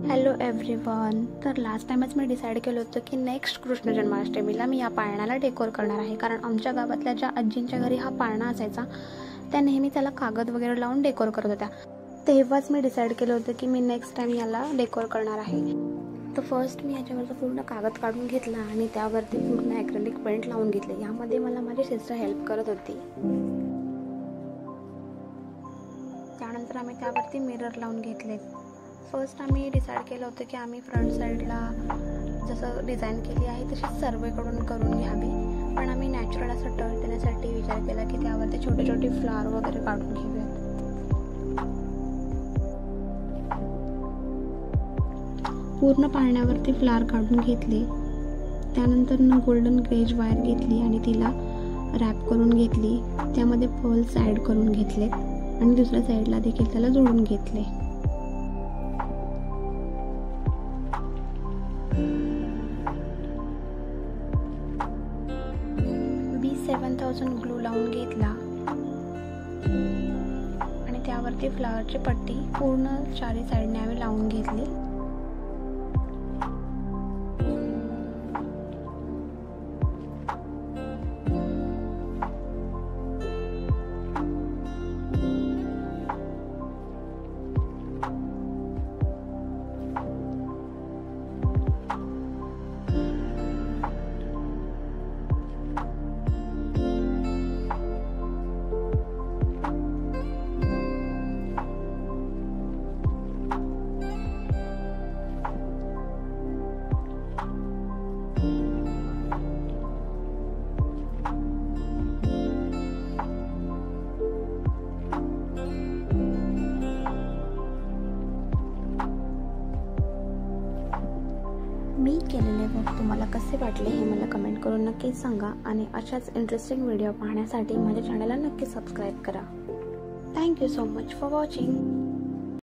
Hello everyone. तर last टाइमच मी decide केलं होतं की नेक्स्ट कृष्ण जन्माष्टमीला मी या पाळण्याला डेकोर करणार आहे, कारण आमच्या गावातल्या ज्या आजींच्या घरी हा पाळणा असायचा त्या नेहमी त्याला कागद वगैरे लावून डेकोर करत होत्या. तेव्हाच मी डिसाईड केलं होतं की मी नेक्स्ट टाइम याला डेकोर करणार आहे. तर फर्स्ट मी याच्यावरचा पूर्ण कागद काढून घेतला आणि त्यावरती पूर्ण ॲक्रेलिक पेंट लावून घेतले. यामध्ये मला माझी सिस्टर हेल्प करत होती. त्यानंतर आम्ही त्यावरती मिरर लावून घेतले. फर्स्ट आम्ही डिसाईड केलं होतं की आम्ही फ्रंट साईडला जसं डिझाईन केली आहे तशीच सर्वेकडून करून घ्यावी, पण आम्ही नॅचरल असं टच देण्यासाठी विचार केला की त्यावरती छोटे छोटे फ्लावर वगैरे काढून घेऊयात. पूर्ण पाळण्यावरती फ्लावर काढून घेतले. त्यानंतर गोल्डन ग्रेज वायर घेतली आणि तिला रॅप करून घेतली. त्यामध्ये पर्ल्स ॲड करून घेतले आणि दुसऱ्या साईडला देखील त्याला जोडून घेतले. B7000 ग्लू लावून घेतला आणि त्यावरती फ्लावरची पट्टी पूर्ण चारी साईडने आम्ही लावून घेतली. मी केलेले वर्क तुम्हाला कसे वाटले हे मला कमेंट करून नक्कीच सांगा आणि अशाच इंटरेस्टिंग व्हिडिओ पाहण्यासाठी माझ्या चॅनलला नक्की सबस्क्राईब करा. Thank you so much for watching.